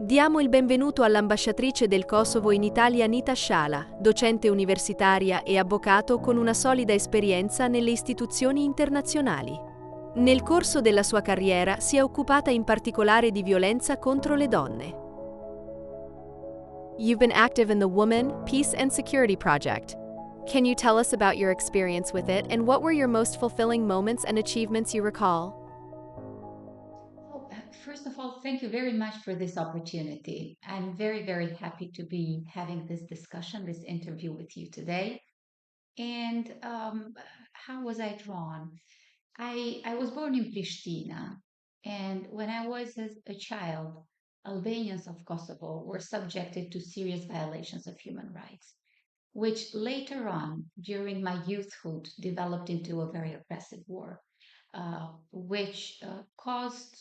Diamo il benvenuto all'ambasciatrice del Kosovo in Italia Nita Shala, docente universitaria e avvocato con una solida esperienza nelle istituzioni internazionali. Nel corso della sua carriera si è occupata in particolare di violenza contro le donne. You've been active in the Women, Peace and Security Project. Can you tell us about your experience with it and what were your most fulfilling moments and achievements you recall? First of all, thank you very much for this opportunity. I'm very, very happy to be having this discussion, this interview with you today. And how was I drawn? I was born in Pristina, and when I was a child, Albanians of Kosovo were subjected to serious violations of human rights, which later on, during my youthhood, developed into a very oppressive war, which caused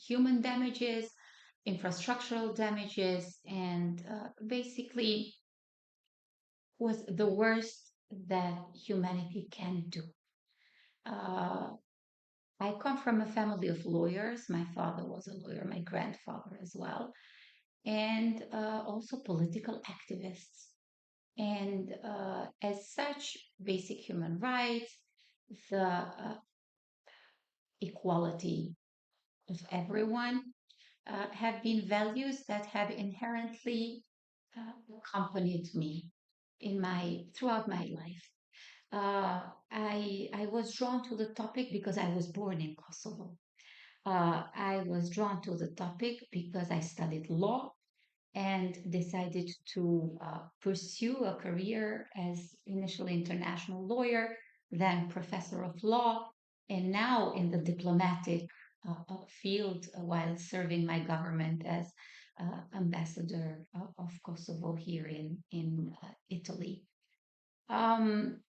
human damages, infrastructural damages, and basically was the worst that humanity can do. Uh, I come from a family of lawyers. My father was a lawyer, my grandfather as well, and also political activists. And as such, basic human rights, the equality of everyone have been values that have inherently accompanied me in my throughout my life. I was drawn to the topic because I was born in Kosovo. I was drawn to the topic because I studied law and decided to pursue a career as initially international lawyer, then professor of law, and now in the diplomatic field while serving my government as ambassador of Kosovo here in Italy. Um,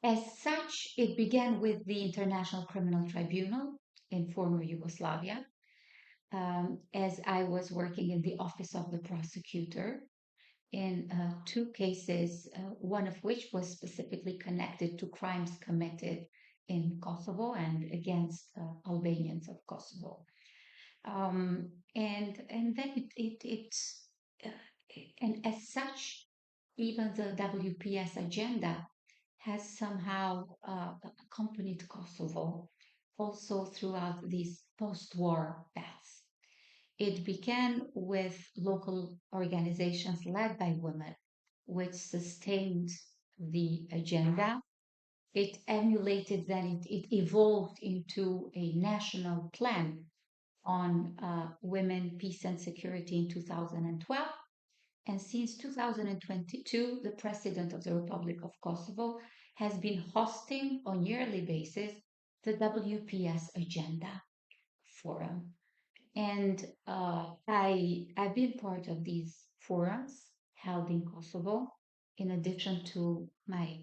as such, it began with the International Criminal Tribunal in former Yugoslavia, as I was working in the office of the prosecutor in two cases, one of which was specifically connected to crimes committed in Kosovo and against Albanians of Kosovo. And then uh, and as such, even the WPS agenda has somehow accompanied Kosovo also throughout these post-war paths. It began with local organizations led by women, which sustained the agenda. It emulated, then it evolved into a national plan on women, peace, and security in 2012. And since 2022, the President of the Republic of Kosovo has been hosting on yearly basis the WPS Agenda Forum. And I've been part of these forums held in Kosovo, in addition to my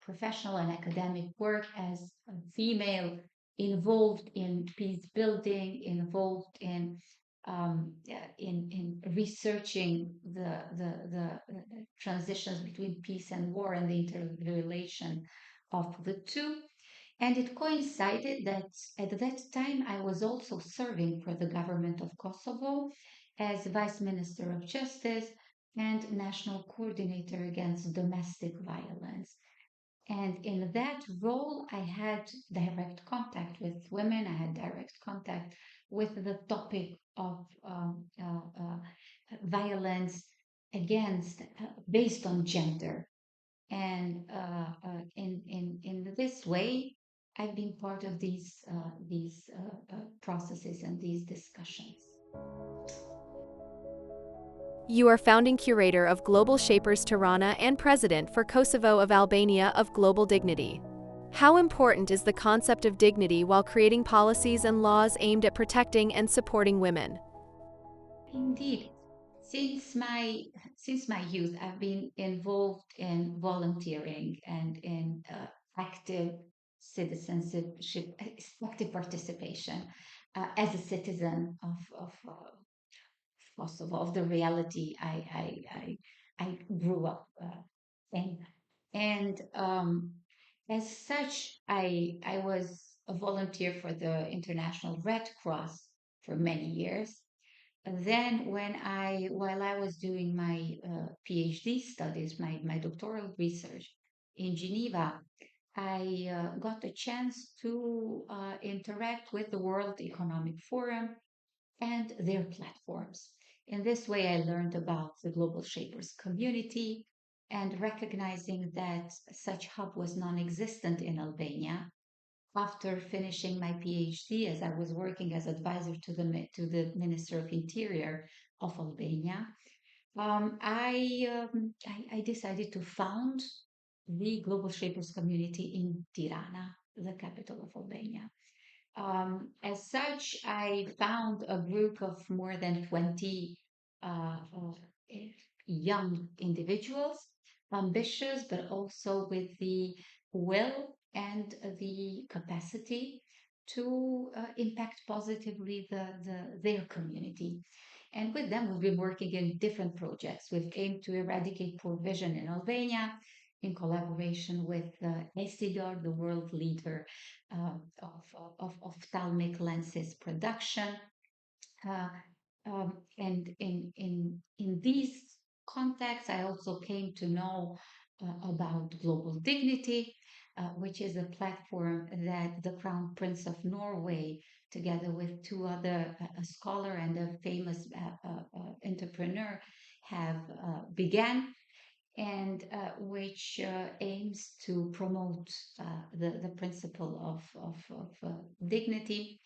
professional and academic work as a female involved in peace building, involved in researching the transitions between peace and war and the interrelation of the two. And it coincided that at that time I was also serving for the government of Kosovo as Vice Minister of Justice and National Coordinator against Domestic Violence. And in that role, I had direct contact with women, I had direct contact with the topic of violence against, based on gender. And in this way, I've been part of these processes and these discussions. You are founding curator of Global Shapers Tirana and president for Kosovo of Albania of Global Dignity. How important is the concept of dignity while creating policies and laws aimed at protecting and supporting women? Indeed, since my since my youth, I've been involved in volunteering and in active citizenship, active participation as a citizen of Kosovo, of the reality I grew up in. And as such, I was a volunteer for the International Red Cross for many years. then while I was doing my PhD studies, my doctoral research in Geneva, I got a chance to interact with the World Economic Forum and their platforms. In this way, I learned about the Global Shapers community and recognizing that such hub was non-existent in Albania. After finishing my PhD, as I was working as advisor to the Minister of Interior of Albania, I decided to found the Global Shapers community in Tirana, the capital of Albania. As such, I found a group of more than 20 eh, young individuals, ambitious, but also with the will and the capacity to impact positively their community. And with them, we've been working in different projects. We've aimed to eradicate poor vision in Albania in collaboration with Essilor, the world leader of ophthalmic lenses production. Uh, and in these contexts, I also came to know about Global Dignity, which is a platform that the Crown Prince of Norway, together with two other, a scholar and a famous entrepreneur, have began and which aims to promote the principle of dignity.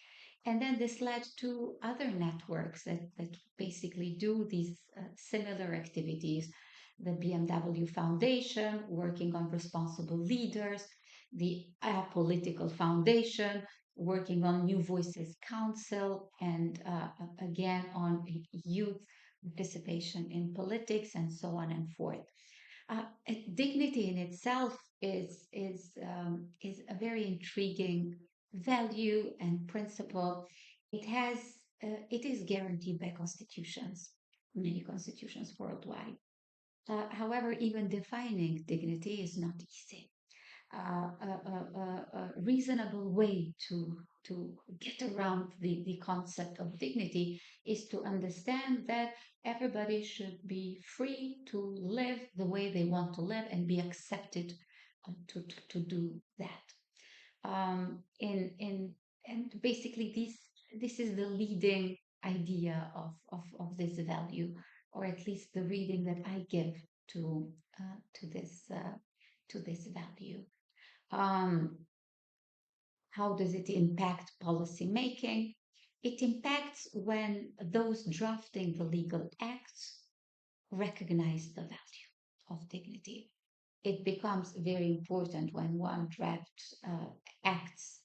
And then this led to other networks that basically do these similar activities. The BMW Foundation, working on responsible leaders, the Apolitical Foundation, working on New Voices Council, and again on youth participation in politics, and so on and forth. Dignity in itself is a very intriguing value and principle. It is guaranteed by constitutions, many constitutions worldwide. However, even defining dignity is not easy. A reasonable way to get around the concept of dignity is to understand that everybody should be free to live the way they want to live and be accepted to do that. In and basically this is the leading idea of this value, or at least the reading that I give to to this value. Um, how does it impact policy making? It impacts when those drafting the legal acts recognize the value of dignity. It becomes very important when one drafts acts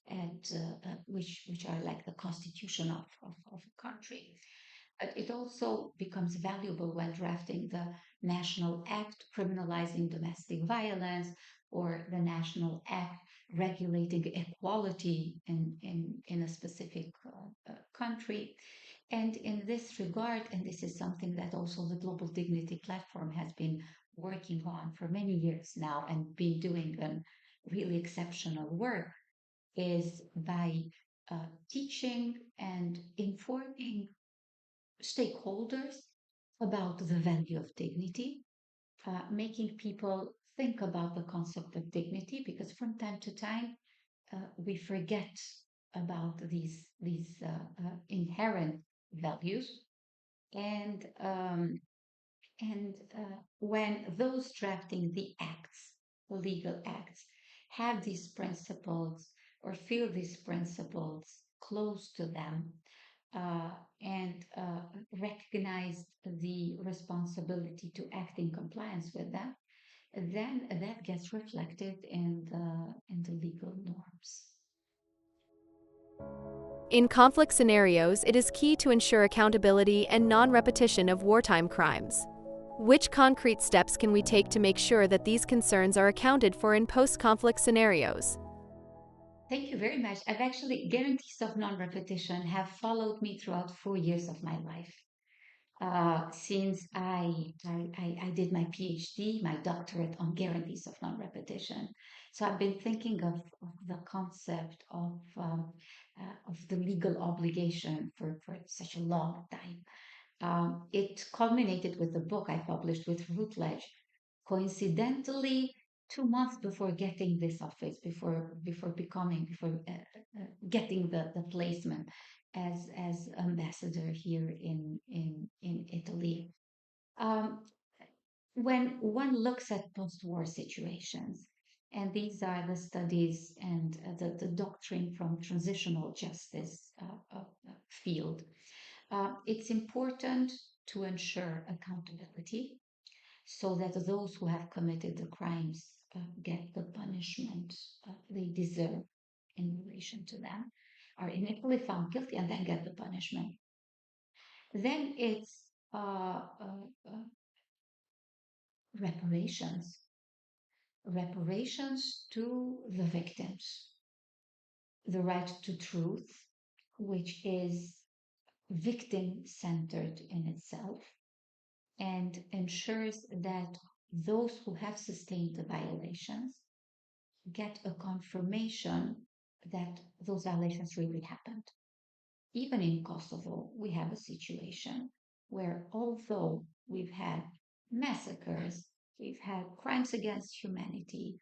which are like the constitution of a country. But it also becomes valuable when drafting the National Act criminalizing domestic violence, or the National Act regulating equality in a specific country. And in this regard, and this is something that also the Global Dignity Platform has been working on for many years now and been doing really exceptional work, is by teaching and informing stakeholders about the value of dignity, making people think about the concept of dignity, because from time to time we forget about these inherent values, and when those drafting the acts, the legal acts, have these principles or feel these principles close to them, uh, and recognize the responsibility to act in compliance with them, then that gets reflected in the legal norms. In conflict scenarios, it is key to ensure accountability and non-repetition of wartime crimes. Which concrete steps can we take to make sure that these concerns are accounted for in post-conflict scenarios? Thank you very much. I've actually, guarantees of non-repetition have followed me throughout 4 years of my life. Since I did my PhD, my doctorate on guarantees of non-repetition. So I've been thinking of the concept of the legal obligation for such a long time. It culminated with the book I published with Routledge, coincidentally 2 months before getting this office, before getting the placement as ambassador here in Italy. Um, when one looks at post-war situations, and these are the studies and the doctrine from transitional justice field, it's important to ensure accountability so that those who have committed the crimes get the punishment they deserve in relation to them, are initially found guilty and then get the punishment. Then it's reparations, reparations to the victims, the right to truth, which is victim centered in itself and ensures that those who have sustained the violations get a confirmation that those violations really happened. Even in Kosovo, we have a situation where although we've had massacres, we've had crimes against humanity,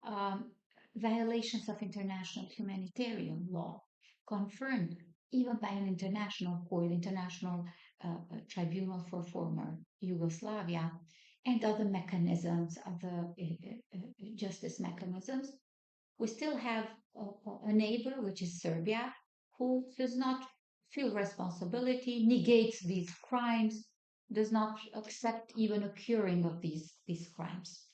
um, violations of international humanitarian law, confirmed even by an international court, International Tribunal for Former Yugoslavia, and other mechanisms, other justice mechanisms. We still have a neighbor, which is Serbia, who does not feel responsibility, negates these crimes, does not accept even a curing of these crimes.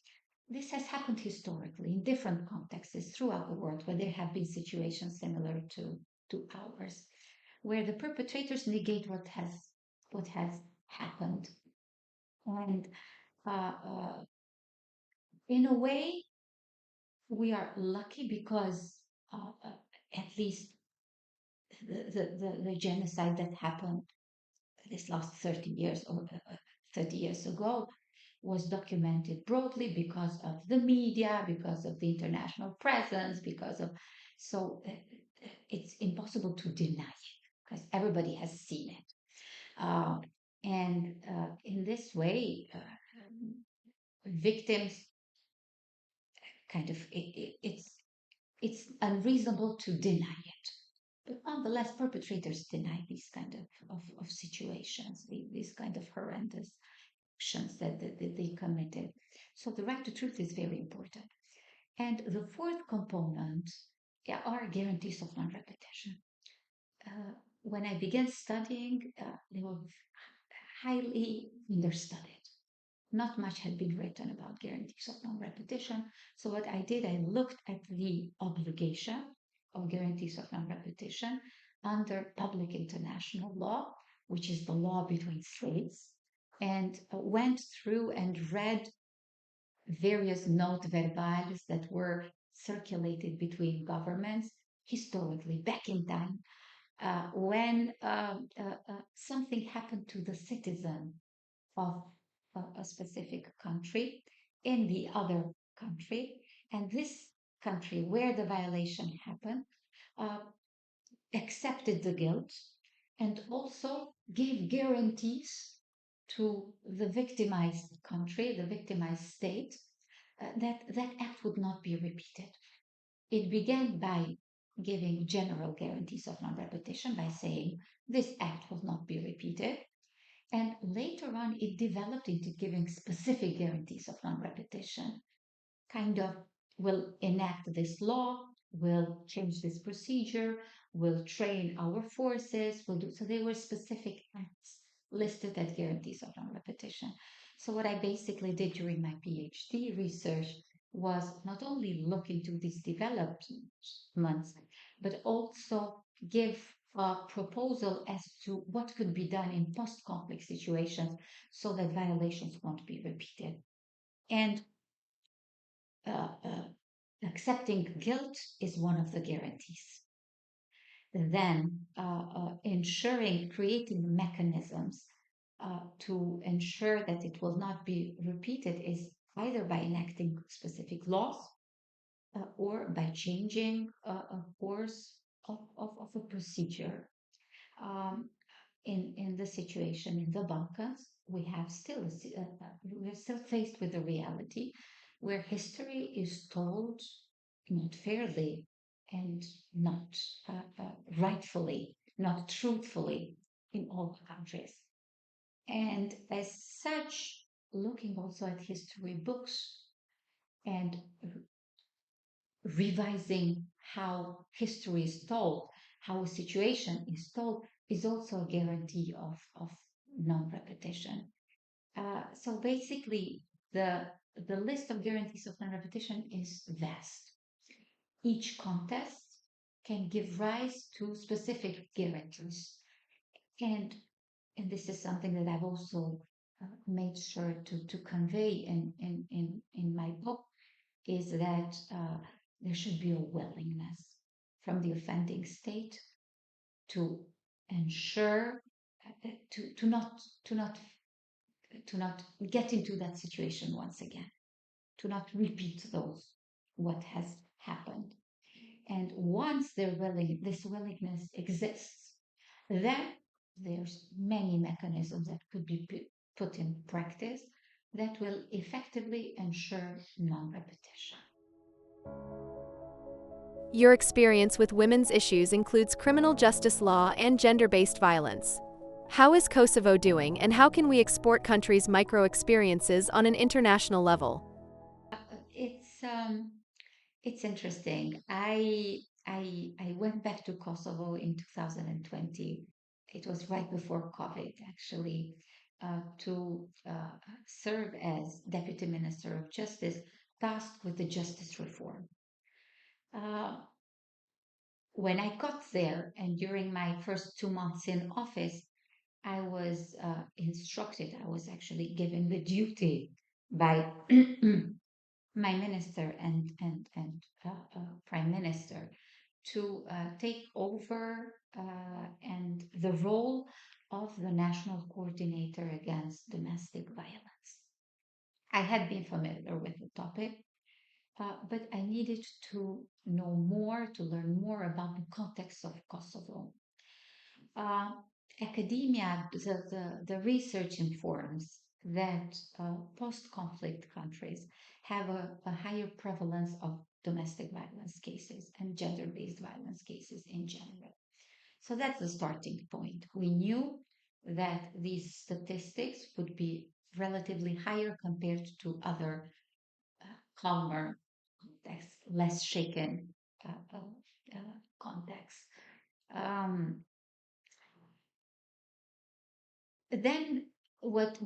This has happened historically in different contexts throughout the world where there have been situations similar to ours, where the perpetrators negate what has happened. And in a way, we are lucky because at least the genocide that happened this last 30 years or 30 years ago was documented broadly because of the media, because of the international presence, because of so it's impossible to deny it because everybody has seen it. And in this way, victims kind of it's unreasonable to deny it. But nonetheless, perpetrators deny these kind of situations, these kind of horrendous actions that they committed. So the right to truth is very important. And the fourth component are guarantees of non-repetition. When I began studying, they were highly understudied. Not much had been written about guarantees of non-repetition. So what I did, I looked at the obligation of guarantees of non-repetition under public international law, which is the law between states, and went through and read various note verbales that were circulated between governments historically back in time when something happened to the citizen of a specific country in the other country, and this country where the violation happened uh, accepted the guilt and also gave guarantees to the victimized country, the victimized state, that that act would not be repeated. It began by giving general guarantees of non-repetition by saying this act will not be repeated. And later on, it developed into giving specific guarantees of non-repetition, kind of will enact this law, will change this procedure, will train our forces, will do. So there were specific acts listed as guarantees of non-repetition. So what I basically did during my PhD research was not only look into these developments, but also give a proposal as to what could be done in post-conflict situations so that violations won't be repeated. And accepting guilt is one of the guarantees. Then ensuring, creating mechanisms to ensure that it will not be repeated is either by enacting specific laws or by changing a course of a procedure. in the situation in the Balkans, we're still faced with a reality where history is told not fairly and not rightfully, not truthfully in all countries. And as such, looking also at history books and revising how history is told, how a situation is told, is also a guarantee of non-repetition. So basically, the list of guarantees of non-repetition is vast. Each contest can give rise to specific guarantees, and and this is something that I've also made sure to convey in my book is that there should be a willingness from the offending state to ensure to not to not to not get into that situation once again, to not repeat those what has happened. And once this willingness exists, then there's many mechanisms that could be put in practice that will effectively ensure non-repetition. Your experience with women's issues includes criminal justice law and gender-based violence. How is Kosovo doing, and how can we export countries' micro-experiences on an international level? Uh, It's um, it's interesting. I went back to Kosovo in 2020. It was right before COVID, actually, to serve as Deputy Minister of Justice, tasked with the justice reform. Uh, when I got there, and during my first 2 months in office, I was instructed. I was actually given the duty by my minister and prime minister to take over and the role of the national coordinator against domestic violence. I had been familiar with the topic, but I needed to know more, to learn more about the context of Kosovo. uh, Academia, the research informs that post-conflict countries have a higher prevalence of domestic violence cases and gender-based violence cases in general. So that's the starting point. We knew that these statistics would be relatively higher compared to other calmer contexts, less shaken contexts. Um, then what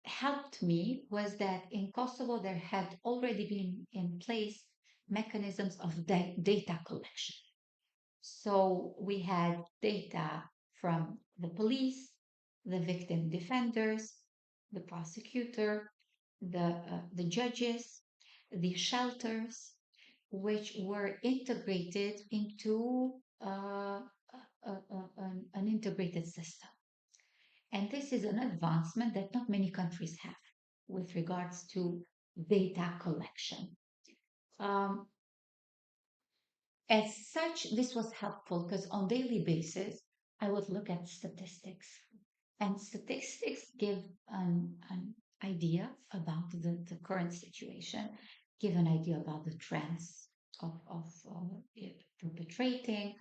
helped me was that in Kosovo there had already been in place mechanisms of data collection. So we had data from the police, the victim defenders, the prosecutor, the judges, the shelters, which were integrated into an integrated system. And this is an advancement that not many countries have with regards to data collection. Um, as such, this was helpful because on daily basis, I would look at statistics. And statistics give an idea about the current situation, give an idea about the trends of perpetrating,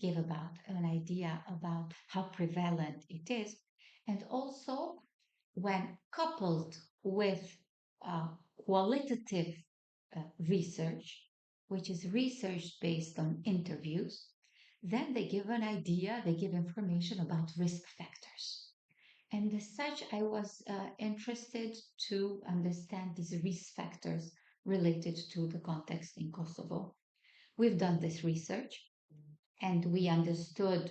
give about an idea about how prevalent it is, and also when coupled with uh, qualitative research, which is research based on interviews, then they give an idea, they give information about risk factors. And as such, I was interested to understand these risk factors related to the context in Kosovo. We've done this research and we understood,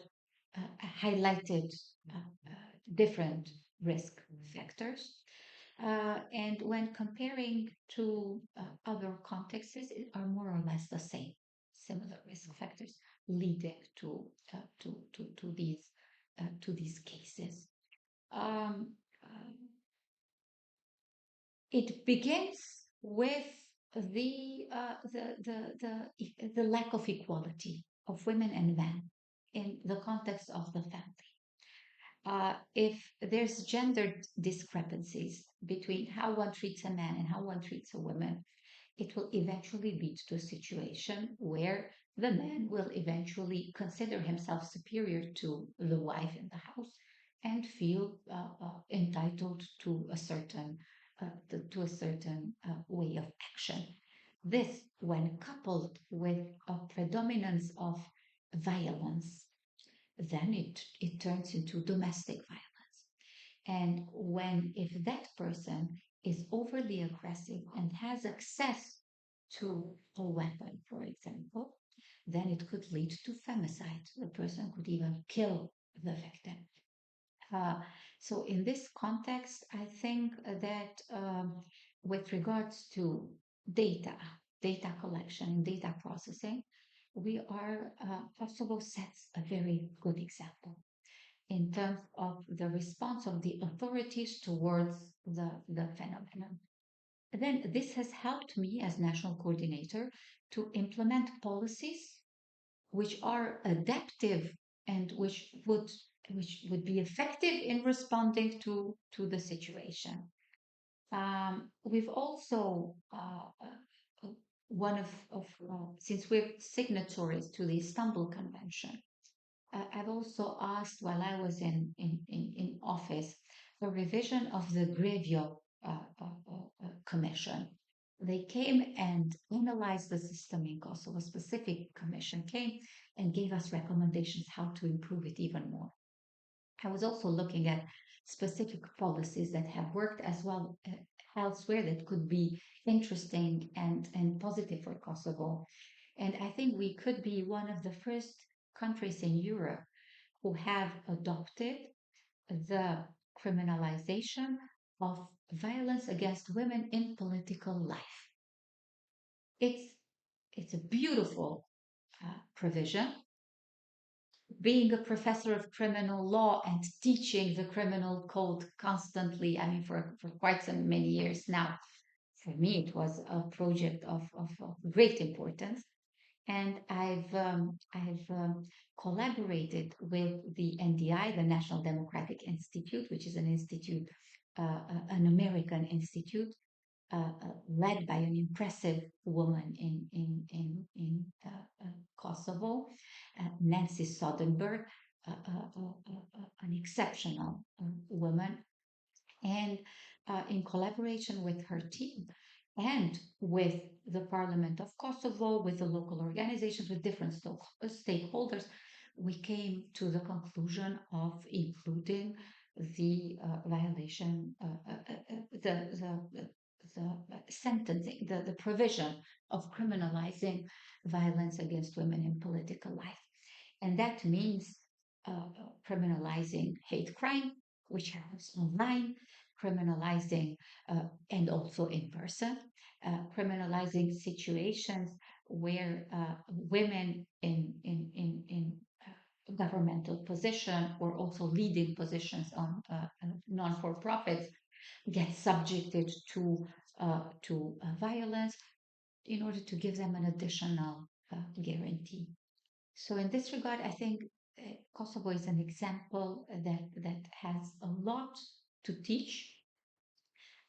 highlighted different risk factors. And when comparing to other contexts, it are more or less the same, similar risk factors leading to these cases. Um, uh, it begins with the lack of equality of women and men in the context of the family. if there's gender discrepancies between how one treats a man and how one treats a woman, it will eventually lead to a situation where the man will eventually consider himself superior to the wife in the house and feel entitled to a certain way of action. This, when coupled with a predominance of violence, then it turns into domestic violence. And when, if that person is overly aggressive and has access to a weapon, for example, then it could lead to femicide. The person could even kill the victim. Uh, so, in this context, I think that with regards to data, data collection, data processing, Kosovo sets a very good example in terms of the response of the authorities towards the phenomenon. Then this has helped me as national coordinator to implement policies which are adaptive and which would be effective in responding to the situation. We've also one of since we're signatories to the Istanbul Convention, I've also asked while I was in office a revision of the Grevio Commission. They came and analyzed the system in Kosovo. A specific commission came and gave us recommendations how to improve it even more. I was also looking at specific policies that have worked as well elsewhere that could be interesting and positive for Kosovo. And I think we could be one of the first countries in Europe who have adopted the criminalization of violence against women in political life. It's it's a beautiful provision. Being a professor of criminal law and teaching the criminal code constantly, I mean, for quite some many years now, for me, it was a project of great importance. And I've collaborated with the NDI, the National Democratic Institute, which is an institute, an American institute, led by an impressive woman in Kosovo, Nancy Soderberg, an exceptional woman, and in collaboration with her team and with the Parliament of Kosovo, with the local organizations, with different stakeholders, we came to the conclusion of including the violation, the sentencing, the provision of criminalizing violence against women in political life. And that means criminalizing hate crime, which happens online, criminalizing and also in person, criminalizing situations where women in governmental position or also leading positions on non-for-profits get subjected to violence in order to give them an additional guarantee. So in this regard, I think Kosovo is an example that has a lot to teach,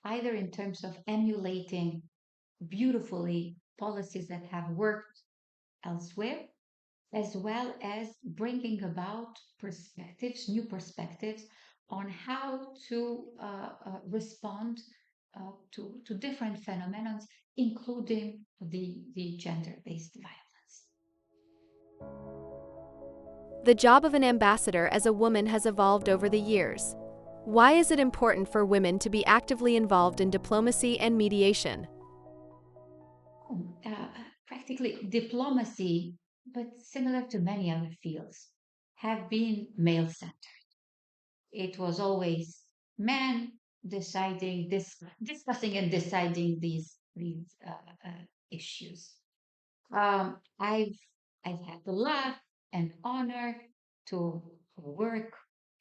either in terms of emulating beautifully policies that have worked elsewhere, as well as bringing about perspectives, new perspectives on how to respond to different phenomena, including the gender-based violence. The job of an ambassador as a woman has evolved over the years. Why is it important for women to be actively involved in diplomacy and mediation? Practically diplomacy, but similar to many other fields, have been male-centered. It was always men discussing and deciding these issues. Um, I've I've had the luck and honor to work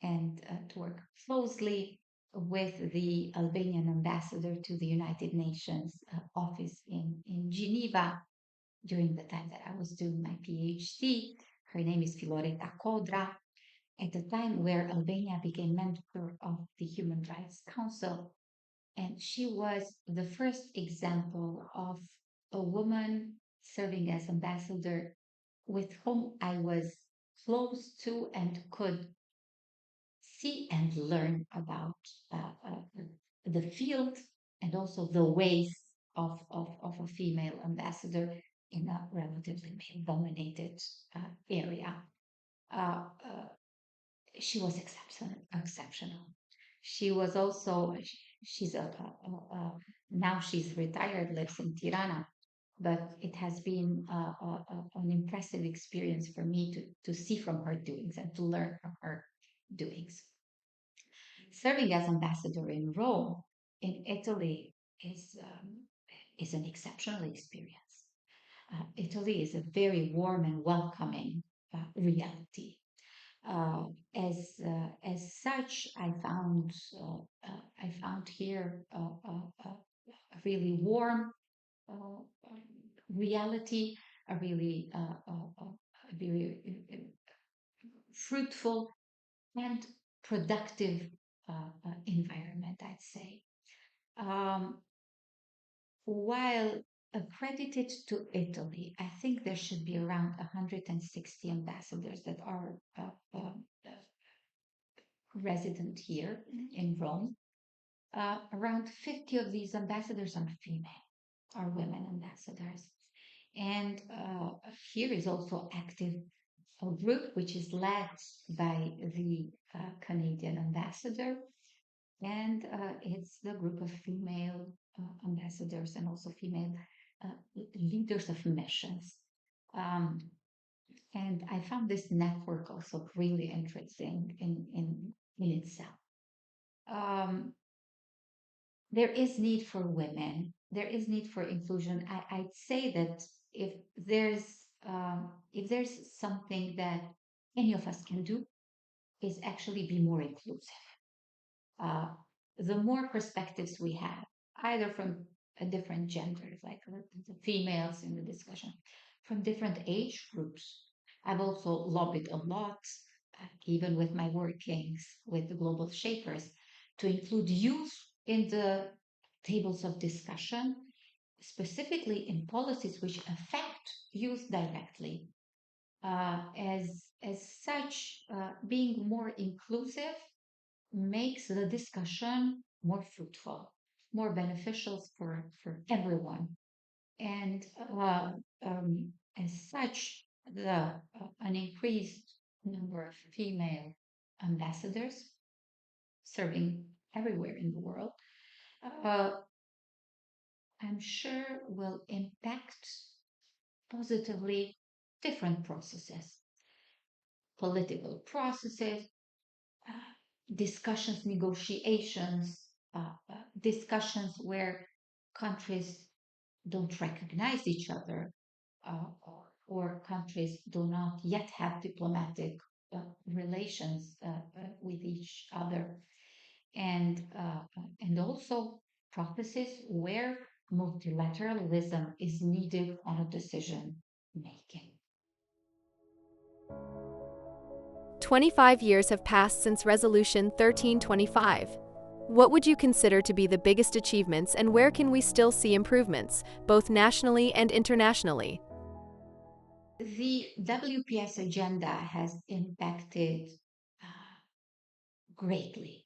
and to work closely with the Albanian ambassador to the United Nations office in Geneva during the time that I was doing my PhD. Her name is Filoreta Kodra, at the time where Albania became member of the Human Rights Council. And she was the first example of a woman serving as ambassador with whom I was close to and could see and learn about the field and also the ways of a female ambassador in a relatively male dominated area. Uh, uh, she was exceptional. She was also, she's now she's retired, lives in Tirana, but it has been an impressive experience for me to see from her doings and to learn from her doings. Serving as ambassador in Rome, in Italy, is an exceptional experience. Italy is a very warm and welcoming reality. Uh, as such, I found here a really warm reality, a really a very fruitful and productive environment, I'd say. Um, while accredited to Italy, I think there should be around 160 ambassadors that are resident here in Rome. Around 50 of these ambassadors are female, are women ambassadors. And here is also active a group which is led by the Canadian ambassador, and it's the group of female ambassadors and also female uh, leaders of missions. Um, and I found this network also really interesting in itself. Um, there is need for women. There is need for inclusion. I'd say that if there's something that any of us can do, is actually be more inclusive. Uh, the more perspectives we have, either from a different genders, like the females in the discussion, from different age groups. I've also lobbied a lot, even with my workings with the global shapers, to include youth in the tables of discussion, specifically in policies which affect youth directly. As such, being more inclusive makes the discussion more fruitful, more beneficial for everyone. And as such, an increased number of female ambassadors serving everywhere in the world, uh, I'm sure will impact positively different processes, political processes, uh, discussions, negotiations, discussions where countries don't recognize each other, or countries do not yet have diplomatic relations with each other, and also processes where multilateralism is needed on a decision making. 25 years have passed since Resolution 1325. What would you consider to be the biggest achievements, and where can we still see improvements, both nationally and internationally? The WPS agenda has impacted greatly,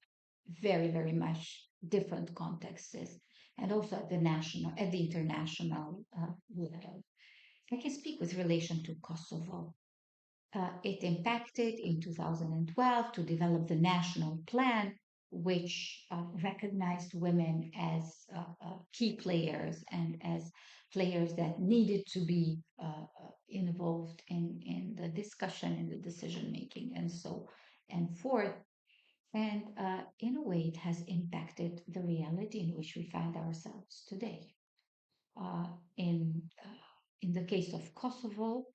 very, very much different contexts, and also at the national, at the international level. I can speak with relation to Kosovo. It impacted in 2012 to develop the national plan, which recognized women as key players and as players that needed to be involved in the discussion, in the decision making, and so and forth. And in a way, it has impacted the reality in which we find ourselves today. Uh, in in the case of Kosovo,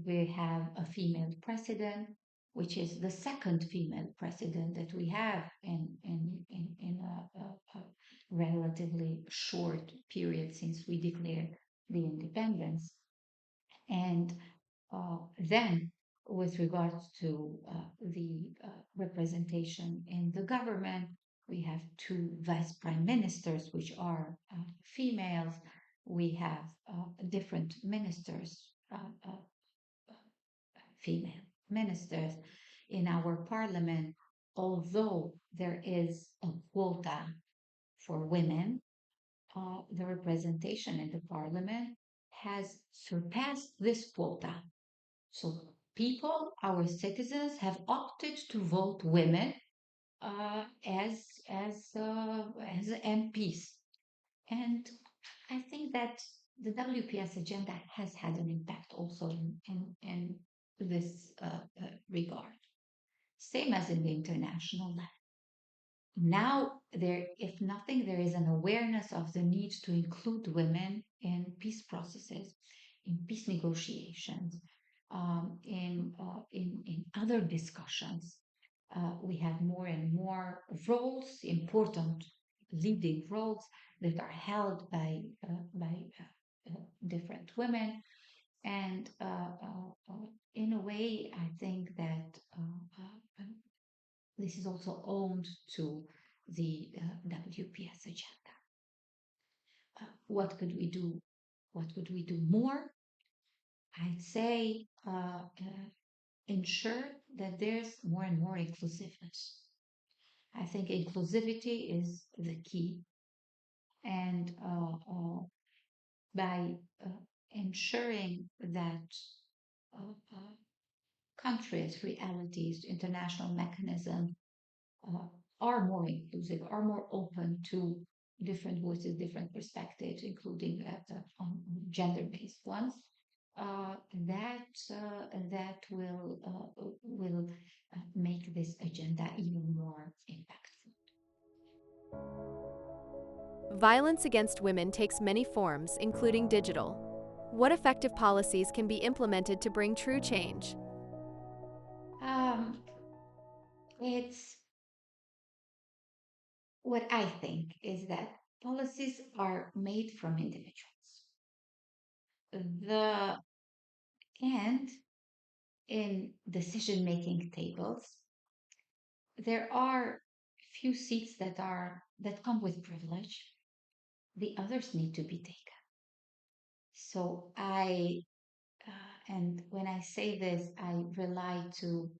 we have a female president, which is the second female president that we have in a relatively short period since we declared the independence. And then with regards to the representation in the government. We have two vice prime ministers, which are females. We have different ministers, female ministers in our parliament. Although there is a quota for women, the representation in the parliament has surpassed this quota. So people, our citizens, have opted to vote women as MPs, and I think that the WPS agenda has had an impact also in this regard. Same as in the international level. Now, there, if nothing, there is an awareness of the need to include women in peace processes, in peace negotiations, in other discussions. We have more and more roles, important leading roles that are held by different women, and in a way, I think that this is also owned to the WPS agenda. What could we do? What could we do more? I'd say ensure that there's more and more inclusiveness. I think inclusivity is the key, and by ensuring that uh, uh, countries, realities, international mechanisms uh, are more inclusive, are more open to different voices, different perspectives, including gender-based ones. That will make this agenda even more impactful. Violence against women takes many forms, including digital. What effective policies can be implemented to bring true change? Um, it's what I think is that policies are made from individuals. The and in decision-making tables, there are few seats that come with privilege. The others need to be taken. So and when I say this, I rely to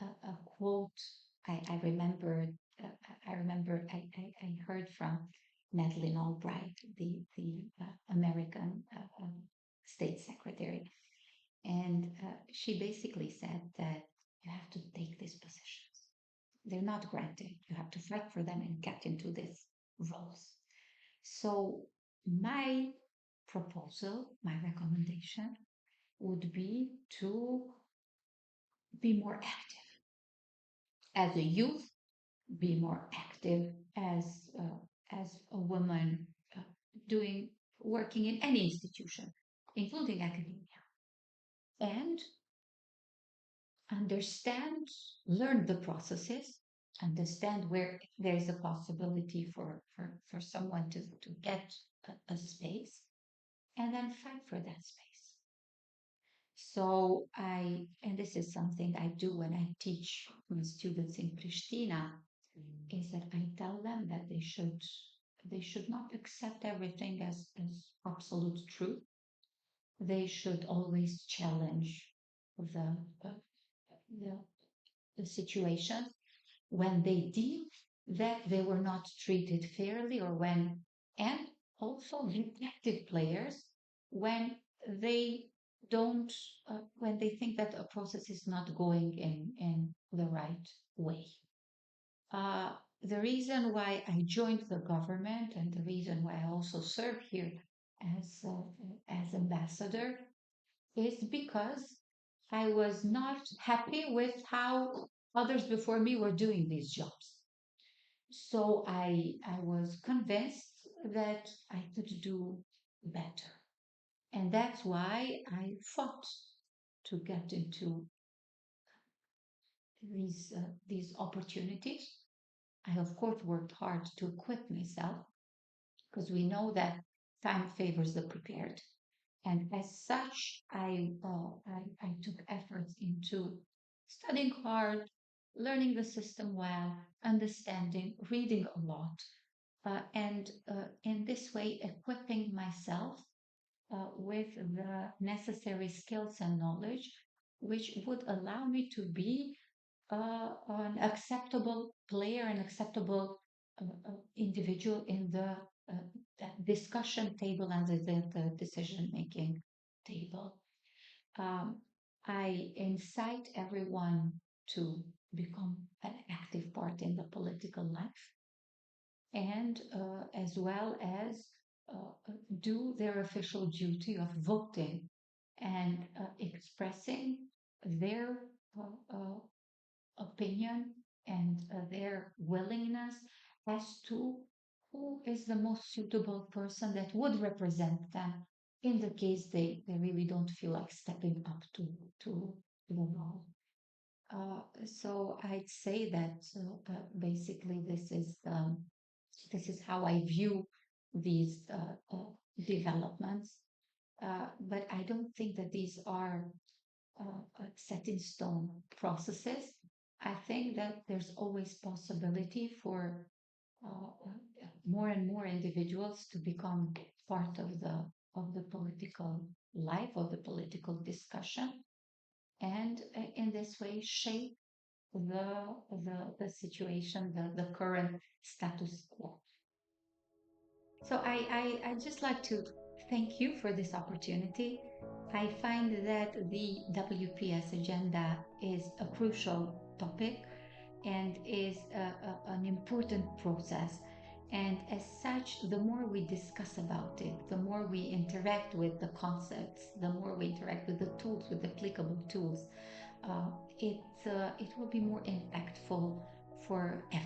a quote I remember. I heard from Madeleine Albright, the American State Secretary, and she basically said that you have to take these positions. They're not granted. You have to fight for them and get into these roles. So my proposal, my recommendation would be to be more active as a youth, be more active as a woman uh, doing working in any institution, including academia, and understand, learn the processes, understand where there is a possibility for someone to get a space, and then fight for that space. So and this is something I do when I teach my students in Pristina, is that I tell them that they should not accept everything as absolute truth. They should always challenge the uh, the, the situation when they deem that they were not treated fairly, or and also rejected players when they don't, when they think that a process is not going in the right way. Uh, the reason why I joined the government and the reason why I also serve here as ambassador is because I was not happy with how others before me were doing these jobs. So I was convinced that I could do better. And that's why I fought to get into these opportunities. I, of course, worked hard to equip myself because we know that time favors the prepared. And as such, I took efforts in into studying hard, learning the system well, understanding, reading a lot, and in this way, equipping myself with the necessary skills and knowledge, which would allow me to be an acceptable player, an acceptable individual in the discussion table and the decision making table. Um, I incite everyone to become an active part in the political life and as well as do their official duty of voting and expressing their opinion and their willingness as to who is the most suitable person that would represent them in the case they really don't feel like stepping up to the role. So I'd say that basically this is how I view these developments. But I don't think that these are set in stone processes. I think that there's always possibility for more and more individuals to become part of the political life, of the political discussion, and in this way shape the situation, the current status quo. So I just like to thank you for this opportunity. I find that the WPS agenda is a crucial topic and is an important process. And as such, the more we discuss about it, the more we interact with the concepts, the more we interact with the tools, with the applicable tools, uh, it will be more impactful for everyone.